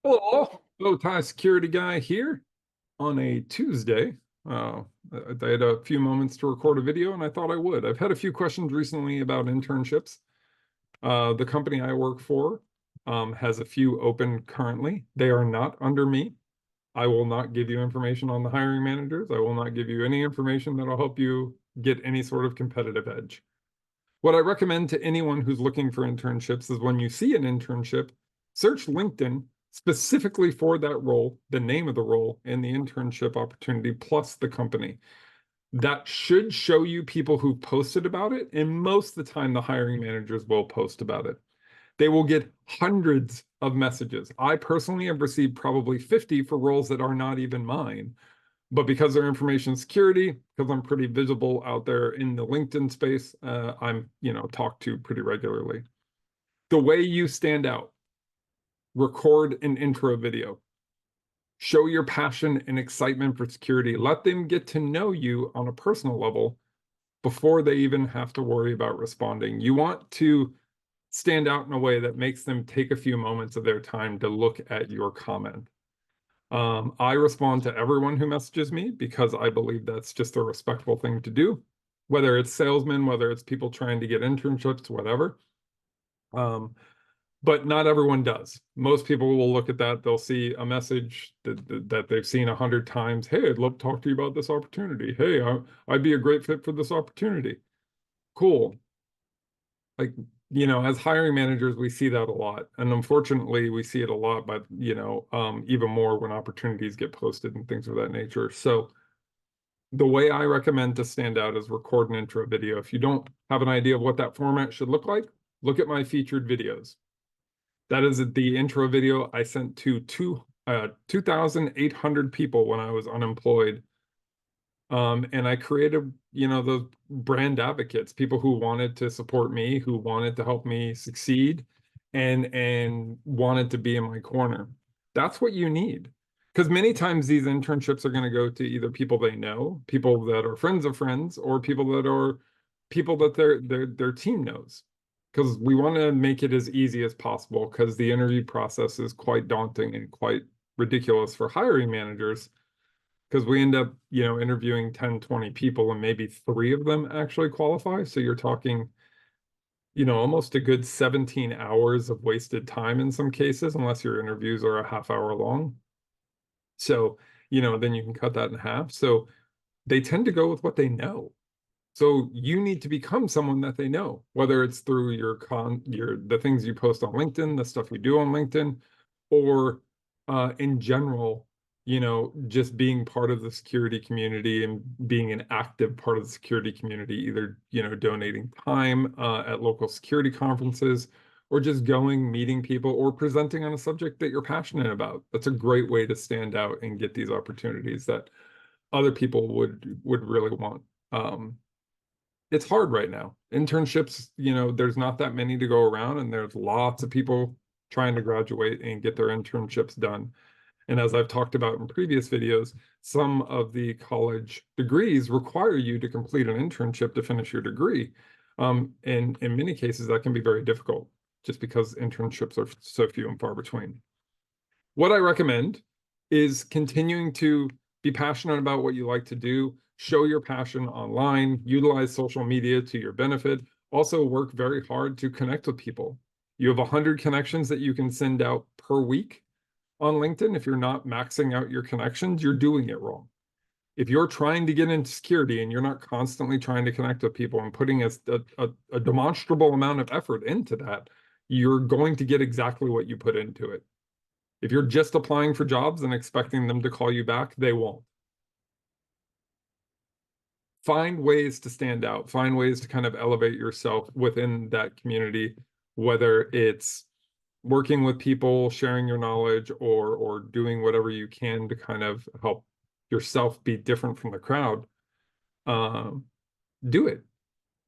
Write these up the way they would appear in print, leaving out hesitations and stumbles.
Hello, BowTieSecurityGuy here on a Tuesday. I had a few moments to record a video and I thought I would. I've had a few questions recently about internships. The company I work for has a few open currently. They are not under me. I will not give you information on the hiring managers. I will not give you any information that'll help you get any sort of competitive edge. What I recommend to anyone who's looking for internships is when you see an internship, search LinkedIn specifically for that role, the name of the role, and the internship opportunity, plus the company. That should show you people who've posted about it, and most of the time, the hiring managers will post about it. They will get hundreds of messages. I personally have received probably 50 for roles that are not even mine. But because they're information security, because I'm pretty visible out there in the LinkedIn space, I'm, talked to pretty regularly. The way you stand out, record an intro video. Show your passion and excitement for security. Let them get to know you on a personal level before they even have to worry about responding. You want to stand out in a way that makes them take a few moments of their time to look at your comment. I respond to everyone who messages me because I believe that's just a respectful thing to do, whether it's salesmen, whether it's people trying to get internships, whatever. But not everyone does. Most people will look at that. They'll see a message that they've seen 100 times. Hey, I'd love to talk to you about this opportunity. Hey, I'd be a great fit for this opportunity. Cool. Like, as hiring managers, we see that a lot. And unfortunately, we see it a lot, but, even more when opportunities get posted and things of that nature. So the way I recommend to stand out is record an intro video. If you don't have an idea of what that format should look like, look at my featured videos. That is the intro video I sent to 2,800 people when I was unemployed. And I created, those brand advocates, people who wanted to support me, who wanted to help me succeed and wanted to be in my corner. That's what you need. Because many times these internships are going to go to either people they know, people that are friends of friends, or people that their team knows. Because we want to make it as easy as possible, because the interview process is quite daunting and quite ridiculous for hiring managers, because we end up, interviewing 10, 20 people and maybe 3 of them actually qualify. So you're talking, almost a good 17 hours of wasted time in some cases, unless your interviews are a half hour long. So, then you can cut that in half. So they tend to go with what they know. So you need to become someone that they know, whether it's through the things you post on LinkedIn, the stuff you do on LinkedIn, or in general, just being part of the security community and being an active part of the security community, either, donating time at local security conferences, or just going, meeting people, or presenting on a subject that you're passionate about. That's a great way to stand out and get these opportunities that other people would really want. It's hard right now. Internships, there's not that many to go around, and there's lots of people trying to graduate and get their internships done. And as I've talked about in previous videos, some of the college degrees require you to complete an internship to finish your degree. And in many cases, that can be very difficult just because internships are so few and far between. What I recommend is continuing to be passionate about what you like to do, show your passion online, utilize social media to your benefit, also work very hard to connect with people. You have 100 connections that you can send out per week on LinkedIn. If you're not maxing out your connections, you're doing it wrong. If you're trying to get into security and you're not constantly trying to connect with people and putting a demonstrable amount of effort into that, you're going to get exactly what you put into it. If you're just applying for jobs and expecting them to call you back, they won't. Find ways to stand out, find ways to kind of elevate yourself within that community, whether it's working with people, sharing your knowledge, or doing whatever you can to kind of help yourself be different from the crowd. Do it.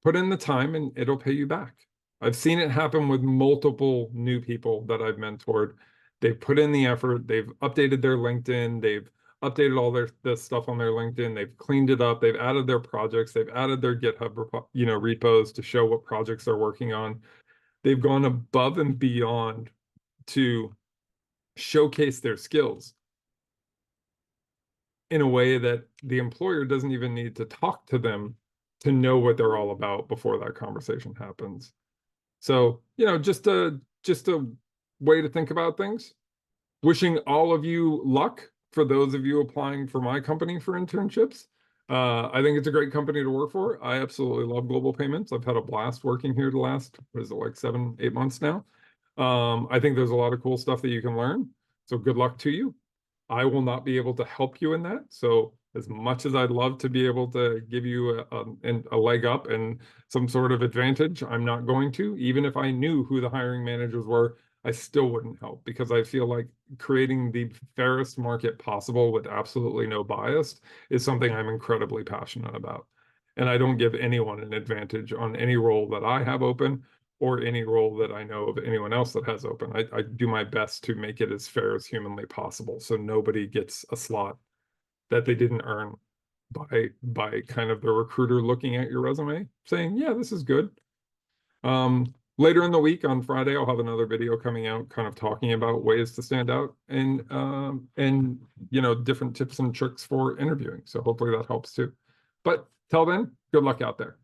Put in the time and it'll pay you back. I've seen it happen with multiple new people that I've mentored. They've put in the effort, they've updated their LinkedIn, they've updated all the stuff on their LinkedIn, they've cleaned it up, they've added their projects, they've added their GitHub, repos to show what projects they're working on. They've gone above and beyond to showcase their skills in a way that the employer doesn't even need to talk to them to know what they're all about before that conversation happens. So, just a way to think about things. Wishing all of you luck for those of you applying for my company for internships. I think it's a great company to work for. I absolutely love Global Payments. I've had a blast working here the last, what is it, like 7, 8 months now. I think there's a lot of cool stuff that you can learn. So good luck to you. I will not be able to help you in that. So as much as I'd love to be able to give you a leg up and some sort of advantage, I'm not going to. Even if I knew who the hiring managers were, I still wouldn't help, because I feel like creating the fairest market possible with absolutely no bias is something I'm incredibly passionate about. And I don't give anyone an advantage on any role that I have open or any role that I know of anyone else that has open. I do my best to make it as fair as humanly possible, so nobody gets a slot that they didn't earn by kind of the recruiter looking at your resume saying, yeah, this is good. Later in the week on Friday, I'll have another video coming out kind of talking about ways to stand out and different tips and tricks for interviewing. So hopefully that helps too. But till then, good luck out there.